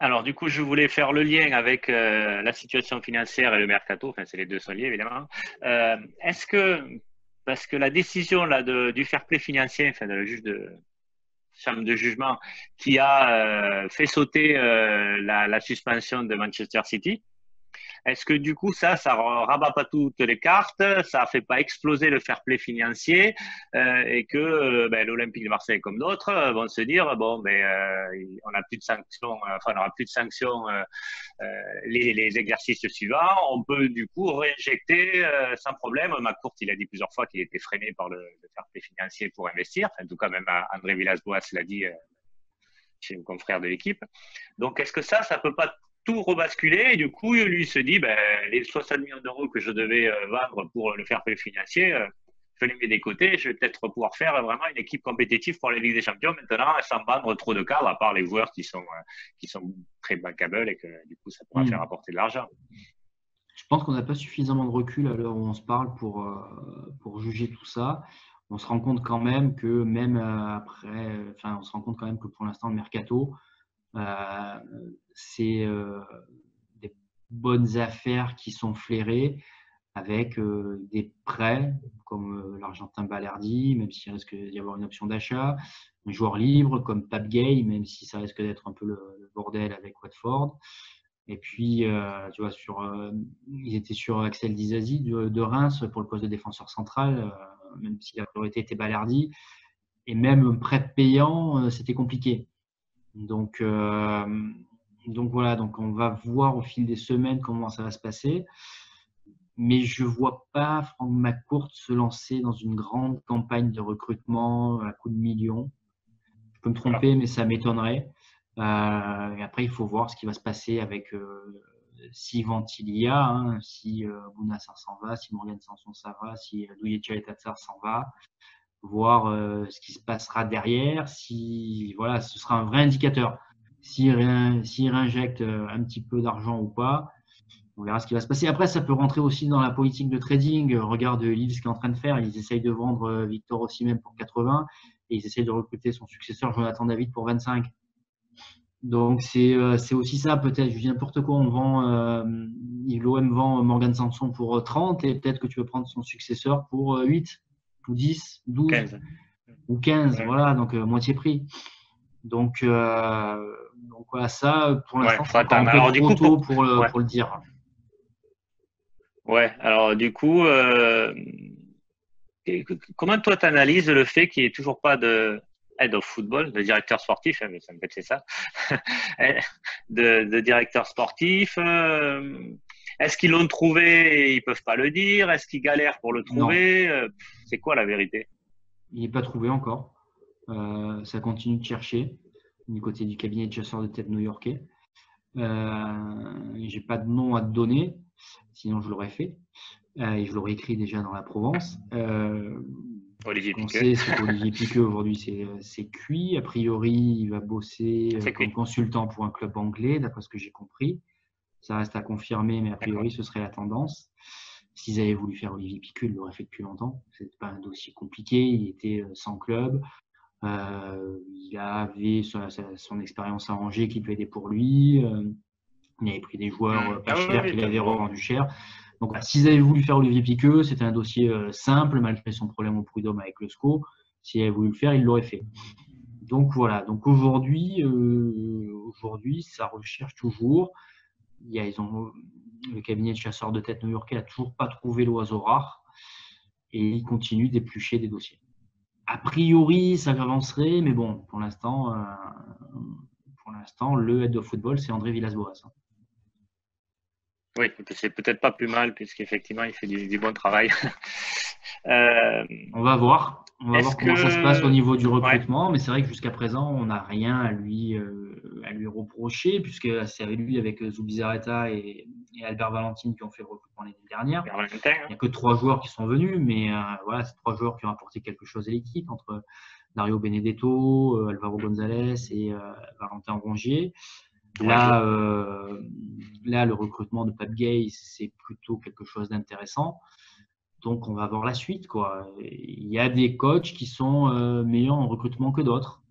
Alors, du coup, je voulais faire le lien avec la situation financière et le mercato. Enfin, c'est les deux sont liés, évidemment. Est-ce que, parce que la décision là du fair play financier, enfin, de la juge de chambre de jugement, qui a fait sauter la suspension de Manchester City, est-ce que du coup, ça rabat pas toutes les cartes, ça fait pas exploser le fair play financier et que ben, l'Olympique de Marseille, comme d'autres, vont se dire bon, ben, on n'a plus de sanctions, enfin, on n'aura plus de sanctions les exercices suivants. On peut du coup réinjecter sans problème. McCourt, il a dit plusieurs fois qu'il était freiné par le fair play financier pour investir. Enfin, en tout cas, même André Villas-Boas l'a dit chez le confrère de l'équipe. Donc, est-ce que ça peut pas tout rebasculer et du coup, lui se dit, ben, les 60 millions d'euros que je devais vendre pour le fair play financier, je les mets des côtés, je vais peut-être pouvoir faire vraiment une équipe compétitive pour la Ligue des Champions maintenant sans vendre trop de cadres, à part les joueurs qui sont très bankable et que du coup, ça pourra faire apporter de l'argent. Je pense qu'on n'a pas suffisamment de recul à l'heure où on se parle pour juger tout ça. On se rend compte quand même que même après, enfin, on se rend compte quand même que pour l'instant, le mercato, c'est des bonnes affaires qui sont flairées avec des prêts comme l'Argentin Balerdi, même s'il risque d'y avoir une option d'achat, un joueur libre comme Pape Gay, même si ça risque d'être un peu le bordel avec Watford. Et puis, tu vois, ils étaient sur Axel Disasi de Reims pour le poste de défenseur central, même si la priorité était Balerdi. Et même prêt payant, c'était compliqué. Donc voilà, donc on va voir au fil des semaines comment ça va se passer. Mais je ne vois pas Franck McCourt se lancer dans une grande campagne de recrutement à coups de millions. Je peux me tromper, mais ça m'étonnerait. Et après, il faut voir ce qui va se passer avec si Ventilia, hein, si Bounassar s'en va, si Morgan Sanson s'en va, si Douye Tchaïtatsar s'en va. Voir ce qui se passera derrière. Si, voilà, ce sera un vrai indicateur. S'il réinjecte un petit peu d'argent ou pas, on verra ce qui va se passer. Après, ça peut rentrer aussi dans la politique de trading. Regarde Lille ce qu'il est en train de faire. Ils essayent de vendre Victor Osimhen pour 80 et ils essayent de recruter son successeur Jonathan David pour 25. Donc, c'est aussi ça, peut-être. Je dis n'importe quoi. L'OM vend Morgan Sanson pour 30 et peut-être que tu veux prendre son successeur pour 8 ou 10, 12 15. ou 15. Ouais. Voilà, donc moitié prix. Donc voilà, ça, pour l'instant, c'est encore un peu Alors, du trop coup, tôt pour ouais. le dire. Ouais, alors du coup, comment toi t'analyses le fait qu'il n'y ait toujours pas de head of football, de directeur sportif, hein, mais ça me fait c'est ça, de directeur sportif. Est-ce qu'ils l'ont trouvé et ils peuvent pas le dire? Est-ce qu'ils galèrent pour le Non, trouver? C'est quoi la vérité? il n'est pas trouvé encore. Ça continue de chercher du côté du cabinet de chasseurs de tête new-yorkais. J'ai pas de nom à te donner, sinon je l'aurais fait. Et je l'aurais écrit déjà dans la Provence. Olivier Ce qu'on Piqueux. sait, c'est qu'Olivier Piqueux, aujourd'hui, c'est cuit. A priori, il va bosser C'est comme cuit. consultant pour un club anglais, d'après ce que j'ai compris. Ça reste à confirmer, mais a D'accord. priori, ce serait la tendance. S'ils avaient voulu faire Olivier Piqueux, ils l'auraient fait depuis longtemps. Ce n'était pas un dossier compliqué. Il était sans club. Il avait son expérience à Angers qui peut aider pour lui. Il avait pris des joueurs pas Ah chers oui, qu'il c'est un avait bon. revendus cher. Donc, s'ils avaient voulu faire Olivier Piqueux, c'était un dossier simple, malgré son problème au prud'homme avec le SCO. S'ils avaient voulu le faire, ils l'auraient fait. Donc voilà. Donc aujourd'hui, ça recherche toujours. Le cabinet de chasseurs de tête new-yorkais n'a toujours pas trouvé l'oiseau rare et il continue d'éplucher des dossiers. A priori, ça avancerait, mais bon, pour l'instant, le head of football, c'est André Villas-Boas. Oui, c'est peut-être pas plus mal puisqu'effectivement il fait du bon travail. On va voir. On va Est-ce voir comment ça se passe au que niveau du ouais, recrutement, mais c'est vrai que jusqu'à présent, on n'a rien à lui reprocher, puisque c'est lui avec Zubizarreta et Albert Valentine qui ont fait le recrutement l'année dernière. Valentin, Il n'y a que 3 joueurs qui sont venus, mais voilà, c'est 3 joueurs qui ont apporté quelque chose à l'équipe, entre Dario Benedetto, Alvaro González et Valentin Rongier. Là, le recrutement de Pape Gay, c'est plutôt quelque chose d'intéressant. Donc, on va voir la suite, quoi. Il y a des coachs qui sont meilleurs en recrutement que d'autres.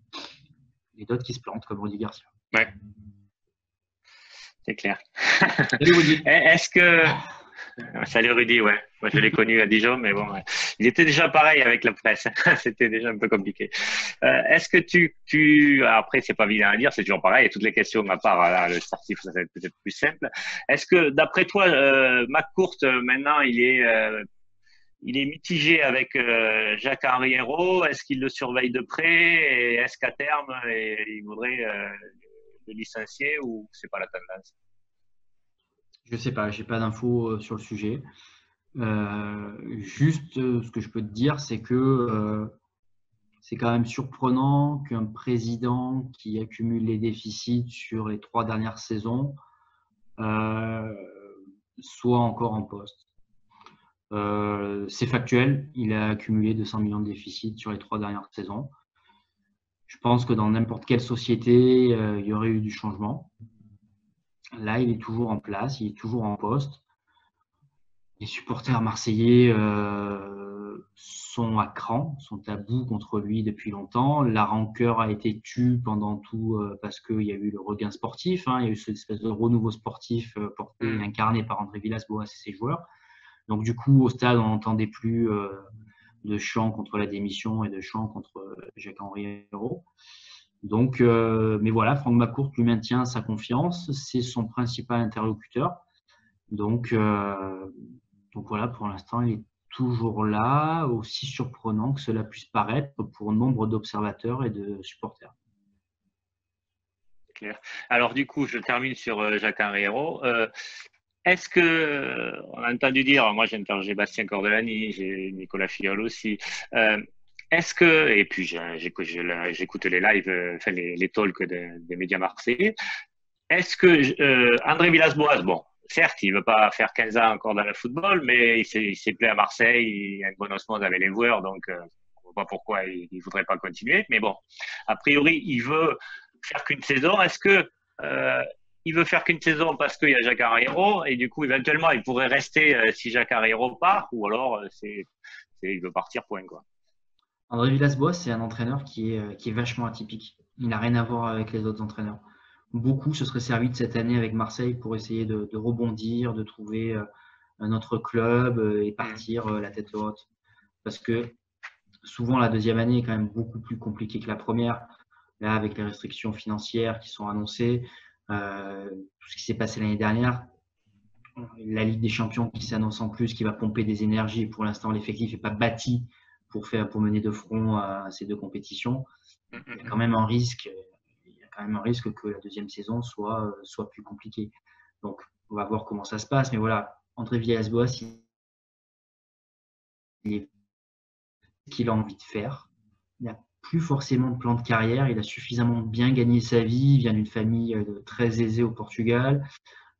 Et d'autres qui se plantent, comme Rudy Garcia. ouais. c'est clair. Salut Rudy. Est-ce que salut Rudy, ouais. Moi, je l'ai connu à Dijon, mais bon, ouais. Il était déjà pareil avec la presse. C'était déjà un peu compliqué. Est-ce que après, c'est pas évident à dire, c'est toujours pareil. Et toutes les questions, à part là, le sportif, ça va être peut-être plus simple. Est-ce que, d'après toi, McCourt, maintenant, il est mitigé avec Jacques-Henri Hérault? Est-ce qu'il le surveille de près? Et est-ce qu'à terme, il voudrait le licencier ou c'est pas la tendance? Je sais pas, j'ai pas d'infos sur le sujet. Juste, ce que je peux te dire, c'est que c'est quand même surprenant qu'un président qui accumule les déficits sur les 3 dernières saisons euh, soit encore en poste. C'est factuel, il a accumulé 200 millions de déficits sur les 3 dernières saisons. Je pense que dans n'importe quelle société, il y aurait eu du changement. Là, il est toujours en place, il est toujours en poste. Les supporters marseillais sont à cran, sont à bout contre lui depuis longtemps. La rancœur a été tue pendant tout parce qu'il y a eu le regain sportif. Il y a eu cette espèce de renouveau sportif porté et incarné par André Villas-Boas et ses joueurs. Donc du coup, au stade, on n'entendait plus de chants contre la démission et de chants contre Jacques-Henri Hérault. Donc, mais voilà, Franck McCourt lui maintient sa confiance. C'est son principal interlocuteur. Donc voilà, pour l'instant, il est toujours là, aussi surprenant que cela puisse paraître pour nombre d'observateurs et de supporters. Clair. Alors du coup, je termine sur Jacques-Henri Hérault. Est-ce que, on a entendu dire, moi j'ai interrogé Bastien Cordelani, j'ai Nicolas Fiol aussi, est-ce que, et puis j'écoute les lives, enfin les talks des médias marseillais, est-ce que André Villas-Boas, bon, certes, il ne veut pas faire 15 ans encore dans le football, mais il s'est plaît à Marseille, il a une bonne osmose avec les joueurs, donc on ne voit pas pourquoi il ne voudrait pas continuer. Mais bon, a priori, il veut faire qu'une saison. Est-ce que il veut faire qu'une saison parce qu'il y a Jacques Hérault et du coup, éventuellement, il pourrait rester si Jacques Hérault part, ou alors il veut partir, point, quoi. André Villas-Boas, c'est un entraîneur qui est vachement atypique. Il n'a rien à voir avec les autres entraîneurs. Beaucoup se seraient servis de cette année avec Marseille pour essayer de rebondir, de trouver un autre club et partir la tête haute. Parce que souvent, la deuxième année est quand même beaucoup plus compliquée que la première. Là, avec les restrictions financières qui sont annoncées, tout ce qui s'est passé l'année dernière, la Ligue des Champions qui s'annonce en plus, qui va pomper des énergies. Pour l'instant, l'effectif n'est pas bâti pour mener de front à ces deux compétitions. Il y a quand même un risque. Il y a quand même un risque que la deuxième saison soit plus compliquée. Donc, on va voir comment ça se passe. Mais voilà, André Villas-Boas, il est ce qu'il a envie de faire. Il n'a plus forcément de plan de carrière. Il a suffisamment bien gagné sa vie. Il vient d'une famille très aisée au Portugal.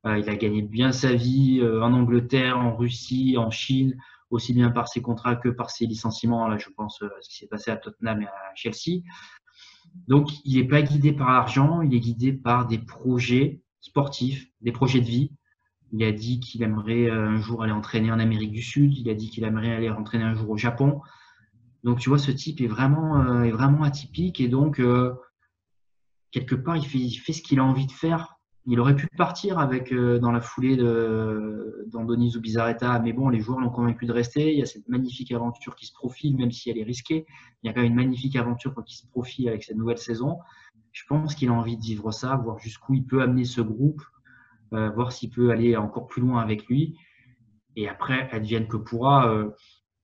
Il a gagné bien sa vie en Angleterre, en Russie, en Chine, aussi bien par ses contrats que par ses licenciements. Là, je pense à ce qui s'est passé à Tottenham et à Chelsea. Donc, il n'est pas guidé par l'argent, il est guidé par des projets sportifs, des projets de vie. Il a dit qu'il aimerait un jour aller entraîner en Amérique du Sud. Il a dit qu'il aimerait aller entraîner un jour au Japon. Donc, tu vois, ce type est vraiment atypique. Et donc, quelque part, il fait ce qu'il a envie de faire. Il aurait pu partir dans la foulée d'Andoni Zubizarreta, mais bon, les joueurs l'ont convaincu de rester. Il y a cette magnifique aventure qui se profile, même si elle est risquée. Il y a quand même une magnifique aventure qui se profile avec cette nouvelle saison. Je pense qu'il a envie de vivre ça, voir jusqu'où il peut amener ce groupe, voir s'il peut aller encore plus loin avec lui. Et après, advienne que pourra.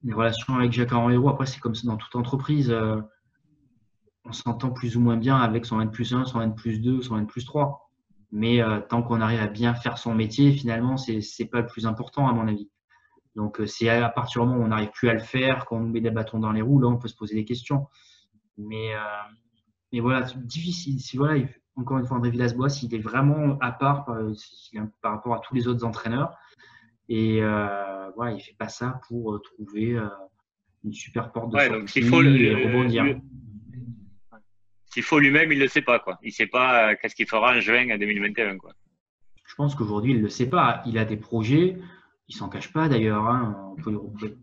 Les relations avec Jacques-Henri Hérault, après, c'est comme dans toute entreprise. On s'entend plus ou moins bien avec son N+1, son N+2, son N+3. Mais tant qu'on arrive à bien faire son métier, finalement, c'est pas le plus important, à mon avis. Donc, c'est à partir du moment où on n'arrive plus à le faire, qu'on nous met des bâtons dans les roues, là, on peut se poser des questions. Mais voilà, difficile. Voilà, encore une fois, André Villas-Boas, il est vraiment à part par rapport à tous les autres entraîneurs. Et voilà, il ne fait pas ça pour trouver une super porte de sortie et rebondir. S'il faut lui-même, il ne le sait pas, quoi. Il ne sait pas qu'est-ce qu'il fera en juin 2021, quoi. Je pense qu'aujourd'hui, il ne le sait pas. Il a des projets. Il ne s'en cache pas, d'ailleurs. On peut lui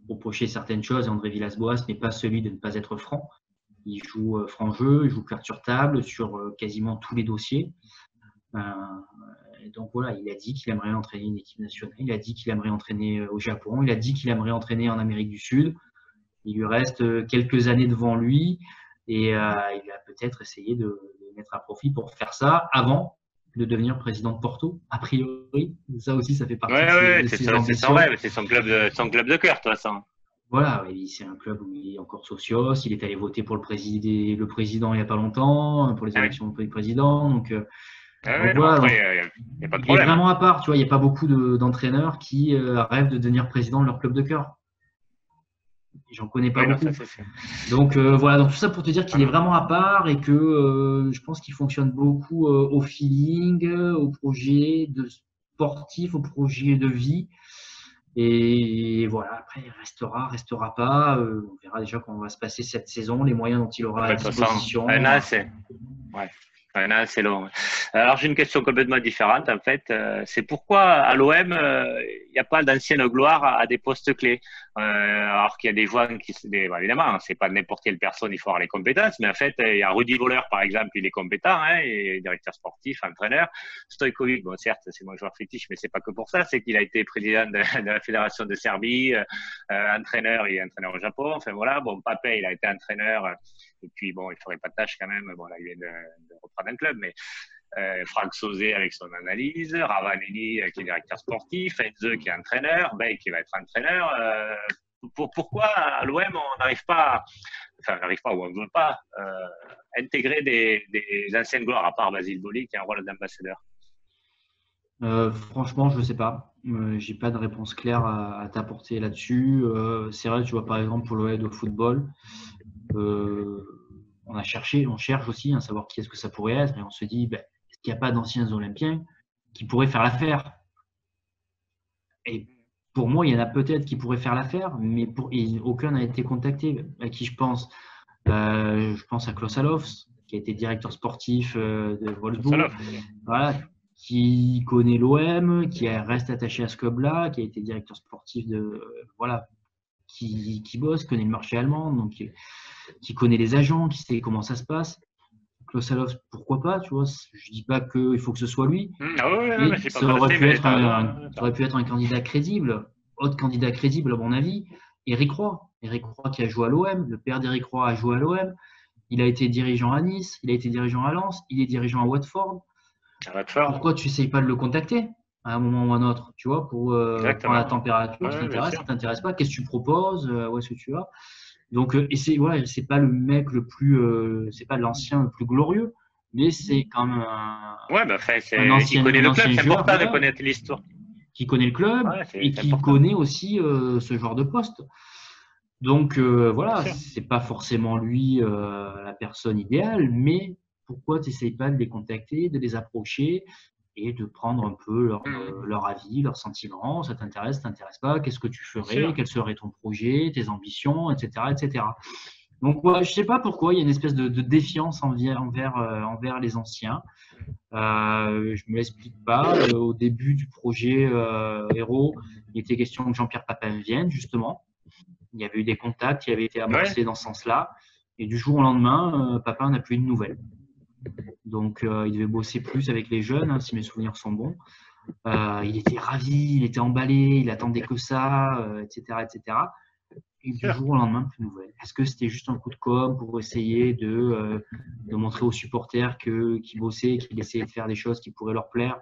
reprocher certaines choses. André Villas-Boas n'est pas celui de ne pas être franc. Il joue franc jeu, il joue carte sur table sur quasiment tous les dossiers. Et donc voilà, il a dit qu'il aimerait entraîner une équipe nationale, il a dit qu'il aimerait entraîner au Japon, il a dit qu'il aimerait entraîner en Amérique du Sud. Il lui reste quelques années devant lui et il va peut-être essayer de mettre à profit pour faire ça avant de devenir président de Porto, a priori. Ça aussi, ça fait partie Ouais, de c'est ses ça, c'est son ambitions. rêve, c'est son club de cœur, de toute façon. Voilà, c'est un club où il est encore socios. Il est allé voter pour le président il n'y a pas longtemps, pour les Ah oui. élections du président. Donc Non, voilà, donc, après, il n'y a pas de il est problème. vraiment à part. Tu vois, il n'y a pas beaucoup d'entraîneurs qui rêvent de devenir président de leur club de cœur. J'en connais pas Oui, non, ça beaucoup. c'est sûr. Donc voilà, donc tout ça pour te dire Ah qu'il est non. vraiment à part et que je pense qu'il fonctionne beaucoup au feeling, au projet de sportif, au projet de vie. Et voilà, après, il restera pas. On verra déjà comment va se passer cette saison, les moyens dont il aura à De toute façon, disposition. un an, c'est ouais. Un an, c'est long. Alors, j'ai une question complètement différente, en fait. C'est pourquoi à l'OM, il n'y a pas d'ancienne gloire à des postes clés. Alors qu'il y a des joueurs qui, évidemment, c'est pas n'importe quelle personne, il faut avoir les compétences, mais en fait, il y a Rudy Voller, par exemple, il est compétent, hein, il est directeur sportif, entraîneur. Stojkovic, bon, certes, c'est mon joueur fétiche, mais c'est pas que pour ça, c'est qu'il a été président de la Fédération de Serbie, entraîneur, il est entraîneur au Japon. Enfin, voilà. Bon, Papé, il a été entraîneur. Et puis, bon, il ferait pas de tâche quand même. Bon, là, il vient de reprendre un club, mais Franck Sauzé avec son analyse, Ravanelli qui est directeur sportif, Enze qui est entraîneur, Bey qui va être entraîneur. Pourquoi à l'OM on n'arrive pas, enfin on n'arrive pas ou on ne veut pas intégrer des anciennes gloires, à part Basile Boli qui a un rôle d'ambassadeur? Franchement, je ne sais pas. J'ai pas de réponse claire à t'apporter là-dessus. C'est vrai, tu vois, par exemple, pour l'OM de football, on cherche aussi à savoir qui est-ce que ça pourrait être, et on se dit, est-ce qu'il n'y a pas d'anciens Olympiens qui pourraient faire l'affaire? Et pour moi, il y en a peut-être qui pourraient faire l'affaire, mais aucun n'a été contacté. À qui je pense? Je pense à Klaus Allofs, qui a été directeur sportif de Wolfsburg, voilà, qui connaît l'OM, qui reste attaché à ce club-là, qui a été directeur sportif voilà, qui bosse, connaît le marché allemand, donc qui connaît les agents, qui sait comment ça se passe. Klaus Allofs, pourquoi pas, tu vois, je dis pas qu'il faut que ce soit lui, mais C'est pas ça mal aurait assez, pu mais être un candidat crédible. Autre candidat crédible, à mon avis, Eric Roy. Eric Roy qui a joué à l'OM, le père d'Eric Roy a joué à l'OM. Il a été dirigeant à Nice, il a été dirigeant à Lens, il est dirigeant à Watford. Pourquoi tu n'essayes pas de le contacter à un moment ou à un autre, tu vois, pour prendre la température, ça t'intéresse, ça t'intéresse pas, qu'est-ce que tu proposes, où est-ce que tu vas? Donc, et c'est pas le mec le plus, c'est pas l'ancien le plus glorieux, mais c'est quand même un il connaît le club, ancien c'est joueur, important de voilà, connaître l'histoire. qui connaît le club et C'est qui important. connaît aussi ce genre de poste. Donc voilà, c'est pas forcément lui la personne idéale, mais pourquoi tu n'essayes pas de les contacter, de les approcher et de prendre un peu leur avis, leurs sentiments? Ça t'intéresse, ça t'intéresse pas? Qu'est-ce que tu ferais? Quel serait ton projet, tes ambitions, etc., etc. Donc ouais, je sais pas pourquoi il y a une espèce de défiance envers les anciens. Je me l'explique pas. Au début du projet Héros, il était question que Jean-Pierre Papin vienne justement. Il y avait eu des contacts qui avaient été amorcés dans ce sens-là. Et du jour au lendemain, Papin n'a plus de nouvelles. Donc, il devait bosser plus avec les jeunes, hein, si mes souvenirs sont bons. Il était ravi, il était emballé, il attendait que ça, etc., etc. Et du jour au lendemain, plus de nouvelles. Est-ce que c'était juste un coup de com' pour essayer de montrer aux supporters qu'il bossait, qu'il essayait de faire des choses qui pourraient leur plaire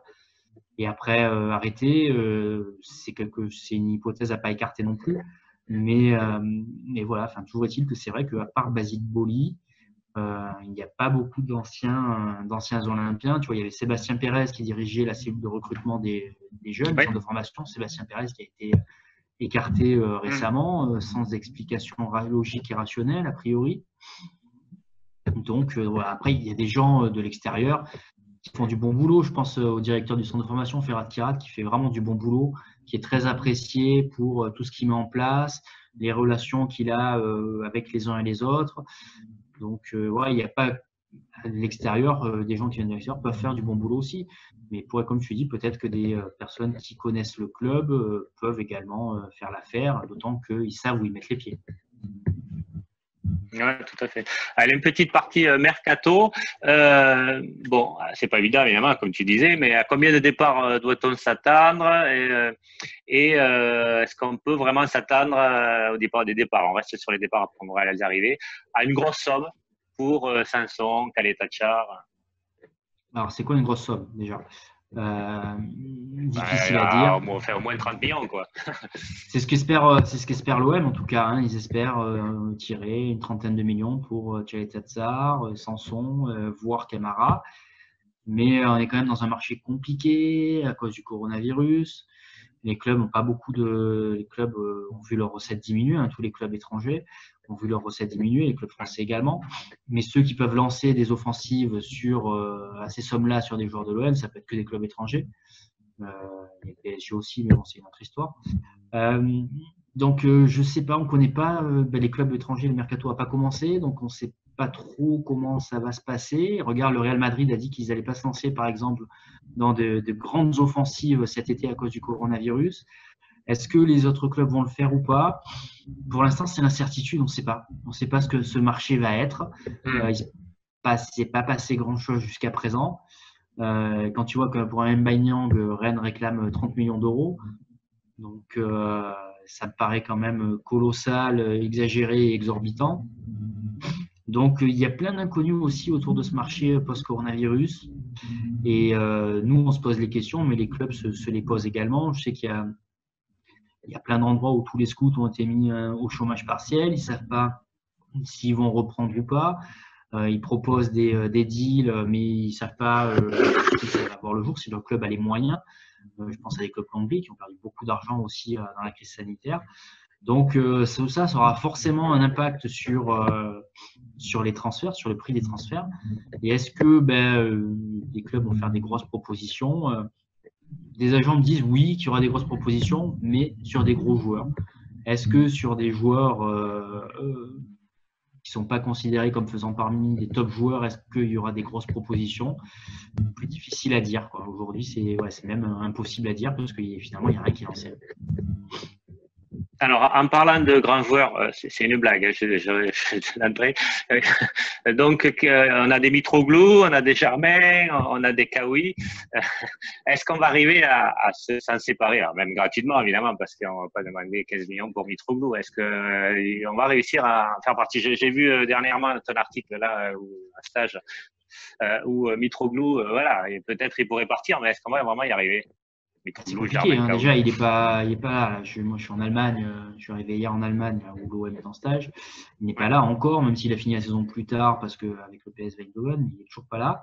et après arrêter? C'est une hypothèse à pas écarter non plus. Mais voilà, enfin, toujours est-il que c'est vrai qu'à part Basile Boli, il n'y a pas beaucoup d'anciens Olympiens. Tu vois, il y avait Sébastien Pérez qui dirigeait la cellule de recrutement des jeunes, du centre de formation. Sébastien Pérez qui a été écarté récemment, sans explication logique et rationnelle, a priori. Donc, voilà. Après, il y a des gens de l'extérieur qui font du bon boulot. Je pense au directeur du centre de formation, Ferhat Kirat, qui fait vraiment du bon boulot, qui est très apprécié pour tout ce qu'il met en place, les relations qu'il a avec les uns et les autres. Donc, ouais, il n'y a pas à l'extérieur, des gens qui viennent de l'extérieur peuvent faire du bon boulot aussi. Mais comme tu dis, peut-être que des personnes qui connaissent le club peuvent également faire l'affaire, d'autant qu'ils savent où ils mettent les pieds. Ouais, tout à fait. Allez, une petite partie mercato. Bon, c'est pas évident évidemment, comme tu disais, mais à combien de départs doit-on s'attendre est-ce qu'on peut vraiment s'attendre au départ des départs? On reste sur les départs après on va les arriver à une grosse somme pour Sanson, Kaletacha. Alors, c'est quoi une grosse somme déjà? Difficile à dire. On fait au moins 30 millions, quoi. C'est ce qu'espère l'OM en tout cas. Hein. Ils espèrent tirer une trentaine de millions pour Tchaletatsar, Sanson, voire Camara. Mais on est quand même dans un marché compliqué à cause du coronavirus. Les clubs ont vu leurs recettes diminuer, hein, tous les clubs étrangers ont vu leurs recettes diminuer, les clubs français également. Mais ceux qui peuvent lancer des offensives à ces sommes-là sur des joueurs de l'OM, ça peut être que des clubs étrangers. Il y a PSG aussi, mais bon, c'est une autre histoire. Donc, je ne sais pas, on ne connaît pas les clubs étrangers, le mercato n'a pas commencé, donc on ne sait pas trop comment ça va se passer. Regarde, le Real Madrid a dit qu'ils n'allaient pas se lancer, par exemple, dans de grandes offensives cet été à cause du coronavirus. Est-ce que les autres clubs vont le faire ou pas? Pour l'instant, c'est l'incertitude, on ne sait pas. On ne sait pas ce que ce marché va être. Il ne s'est pas passé grand-chose jusqu'à présent. Quand tu vois que pour un Mbaye Niang, Rennes réclame 30 millions d'euros, donc ça me paraît quand même colossal, exagéré et exorbitant. Donc il y a plein d'inconnus aussi autour de ce marché post-coronavirus. Et nous, on se pose les questions, mais les clubs se les posent également. Je sais qu'il y a plein d'endroits où tous les scouts ont été mis au chômage partiel. Ils ne savent pas s'ils vont reprendre ou pas. Ils proposent des deals, mais ils ne savent pas si ça va voir le jour, si leur club a les moyens. Je pense à des clubs anglais qui ont perdu beaucoup d'argent aussi dans la crise sanitaire. Donc, ça aura forcément un impact sur les transferts, sur le prix des transferts. Et est-ce que les clubs vont faire des grosses propositions? Des agents me disent oui, qu'il y aura des grosses propositions, mais sur des gros joueurs. Est-ce que sur des joueurs qui ne sont pas considérés comme faisant parmi les top joueurs, est-ce qu'il y aura des grosses propositions? Plus difficile à dire. Aujourd'hui, c'est même impossible à dire parce que finalement, il n'y a rien qui est lancé. Alors, en parlant de grands joueurs, c'est une blague, hein, je l'entrée. Donc, on a des Mitroglou, on a des Germain, on a des Kawi. Est-ce qu'on va arriver à s'en séparer? Alors, même gratuitement, évidemment, parce qu'on ne va pas demander 15 millions pour Mitroglou. Est-ce qu'on va réussir à en faire partie? J'ai vu dernièrement ton article là, un stage, où Mitroglou, voilà, et peut-être il pourrait partir, mais est-ce qu'on va vraiment y arriver? C'est compliqué. Hein. Déjà, il est pas là. Moi, je suis en Allemagne. Je suis arrivé hier en Allemagne où l'OM est en stage. Il n'est pas là encore, même s'il a fini la saison plus tard parce qu'avec le PSV Eindhoven, il n'est toujours pas là.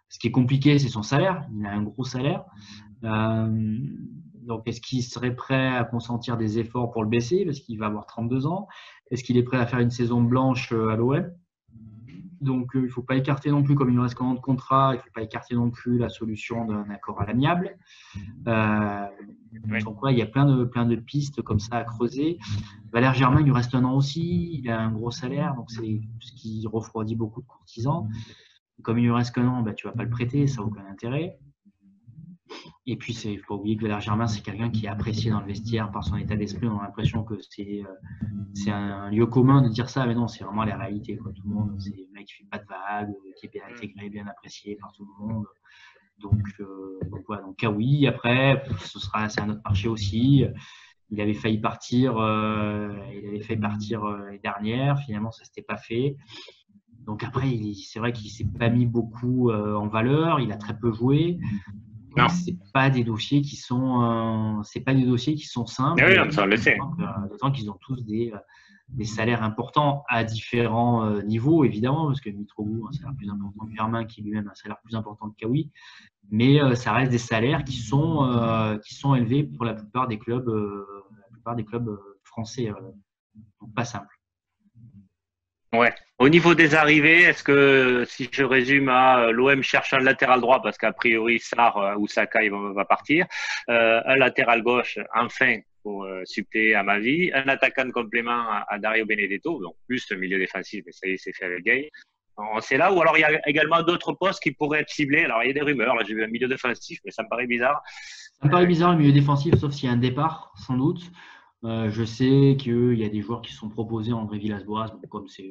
Ce qui est compliqué, c'est son salaire. Il a un gros salaire. Donc, est-ce qu'il serait prêt à consentir des efforts pour le baisser parce qu'il va avoir 32 ans? Est-ce qu'il est prêt à faire une saison blanche à l'OM? Donc, il ne faut pas écarter non plus, comme il nous reste 40 contrats, il ne faut pas écarter non plus la solution d'un accord à l'amiable. Donc, il y a plein de pistes comme ça à creuser. Valère Germain, il lui reste un an aussi. Il a un gros salaire, donc c'est ce qui refroidit beaucoup de courtisans. Comme il lui reste qu'un an, tu ne vas pas le prêter, ça n'a aucun intérêt. Et puis, il ne faut pas oublier que Valère Germain, c'est quelqu'un qui est apprécié dans le vestiaire par son état d'esprit. On a l'impression que c'est un lieu commun de dire ça, mais non, c'est vraiment la réalité. Tout le monde, c'est le mec qui ne fait pas de vagues, qui est bien intégré, bien apprécié par tout le monde. Donc voilà, donc Kawi, après, c'est un autre marché aussi. Il avait failli partir l'année dernière. Finalement, ça ne s'était pas fait. Donc après, c'est vrai qu'il ne s'est pas mis beaucoup en valeur. Il a très peu joué. C'est pas des dossiers qui sont simples. Oui, ça on le sait. D'autant qu'ils ont tous des salaires importants à différents niveaux, évidemment, parce que Mitroglou a un salaire plus important que Germain, qui lui-même a un salaire plus important que Kawi. Mais ça reste des salaires qui sont élevés pour la plupart des clubs français. Donc pas simple. Ouais. Au niveau des arrivées, est-ce que, si je résume, l'OM cherche un latéral droit parce qu'a priori Sarr ou Saka va partir, un latéral gauche enfin pour suppléer à Mavi, un attaquant de complément à Dario Benedetto, donc plus le milieu défensif, mais ça y est, c'est fait avec Gay. C'est là, ou alors il y a également d'autres postes qui pourraient être ciblés. Alors il y a des rumeurs, là j'ai vu un milieu défensif, mais ça me paraît bizarre. Ça me paraît bizarre le milieu défensif, sauf s'il y a un départ, sans doute. Je sais qu'il y a des joueurs qui sont proposés à André Villas-Boas, bon, comme c'est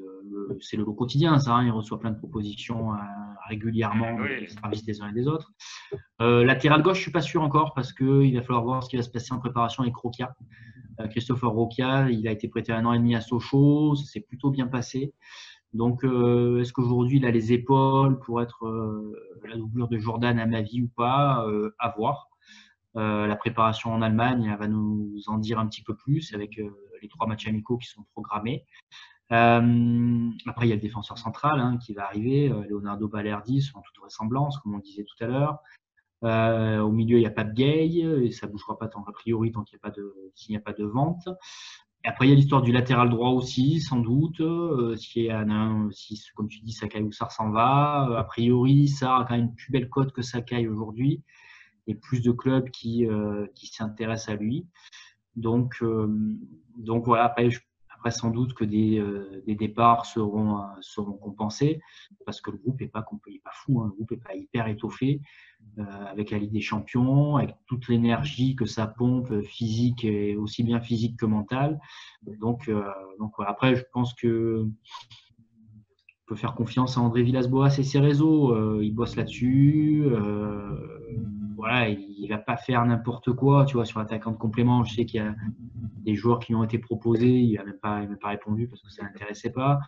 le lot quotidien, ça, hein, il reçoit plein de propositions régulièrement des Oui. services des uns et des autres. Latéral gauche, je suis pas sûr encore parce qu'il va falloir voir ce qui va se passer en préparation avec Roca. Christopher Roca, il a été prêté 1 an et demi à Sochaux, ça s'est plutôt bien passé. Donc, est-ce qu'aujourd'hui il a les épaules pour être la doublure de Jordan à ma vie ou pas, à voir. La préparation en Allemagne, elle va nous en dire un petit peu plus avec les 3 matchs amicaux qui sont programmés. Après, il y a le défenseur central hein, qui va arriver, Leonardo Balerdi, selon toute vraisemblance, comme on le disait tout à l'heure. Au milieu, il n'y a pas de Gay, et ça ne bougera pas a priori tant qu'il s'il n'y a pas de vente. Et après, il y a l'histoire du latéral droit aussi, sans doute. Si, comme tu dis, Sakai Oussar s'en va, a priori, ça a quand même une plus belle cote que Sakai aujourd'hui et plus de clubs qui s'intéressent à lui. Donc voilà, après sans doute que des départs seront compensés parce que le groupe n'est pas fou, hein, le groupe n'est pas hyper étoffé avec la Ligue des Champions, avec toute l'énergie que ça pompe physique et aussi bien physique que mentale. Donc voilà. Après, je pense que peut faire confiance à André Villas-Boas et ses réseaux. Il bosse là-dessus. Voilà, il va pas faire n'importe quoi. Tu vois, sur l'attaquant de complément, je sais qu'il y a des joueurs qui lui ont été proposés. Il n'a même pas répondu parce que ça l'intéressait pas.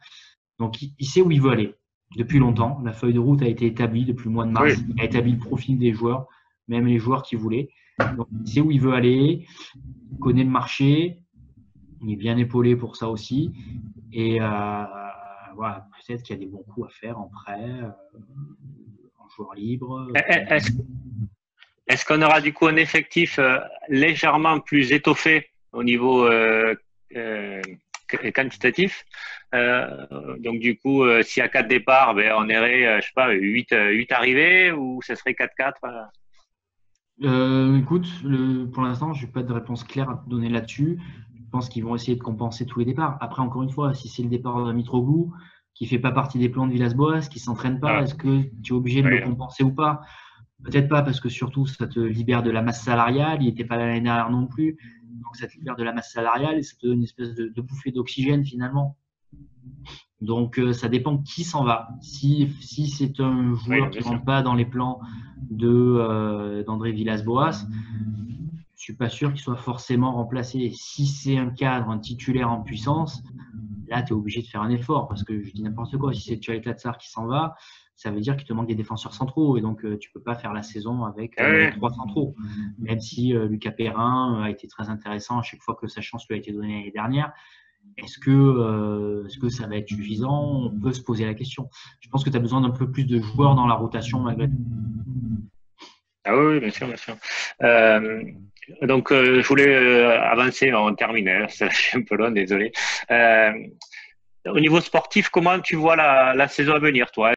Donc, il sait où il veut aller depuis longtemps. La feuille de route a été établie depuis le mois de mars. Oui. Il a établi le profil des joueurs, même les joueurs qu'il voulait. Donc, il sait où il veut aller. Il connaît le marché. Il est bien épaulé pour ça aussi. Et voilà, peut-être qu'il y a des bons coups à faire en prêt, en joueur libre. Est-ce qu'on aura du coup un effectif légèrement plus étoffé au niveau quantitatif? Donc du coup, s'il y a 4 départs, ben, on irait, je sais pas, 8 arrivées ou ça serait 4-4? Écoute, pour l'instant, je n'ai pas de réponse claire à te donner là-dessus. Je pense qu'ils vont essayer de compenser tous les départs. Après, encore une fois, si c'est le départ de Mitroglou, qui ne fait pas partie des plans de Villas-Boas, qui ne s'entraîne pas, est-ce que tu es obligé de le compenser ou pas? Peut-être pas, parce que surtout, ça te libère de la masse salariale. Il n'était pas là l'année dernière non plus. Donc, ça te libère de la masse salariale et ça te donne une espèce de bouffée d'oxygène finalement. Donc, ça dépend qui s'en va. Si c'est un joueur qui ne rentre pas dans les plans d'André Villas-Boas, je ne suis pas sûr qu'il soit forcément remplacé. Si c'est un cadre, un titulaire en puissance, là, tu es obligé de faire un effort parce que je dis n'importe quoi. Si c'est Tchouaï Tatsar qui s'en va, ça veut dire qu'il te manque des défenseurs centraux et donc tu ne peux pas faire la saison avec 3 centraux. Même si Lucas Perrin a été très intéressant à chaque fois que sa chance lui a été donnée l'année dernière. Est-ce que ça va être suffisant? On peut se poser la question. Je pense que tu as besoin d'un peu plus de joueurs dans la rotation malgré tout. Ah oui, bien sûr, bien sûr. Donc, je voulais avancer, on termine, je suis un peu loin, désolé. Au niveau sportif, comment tu vois la saison à venir, toi?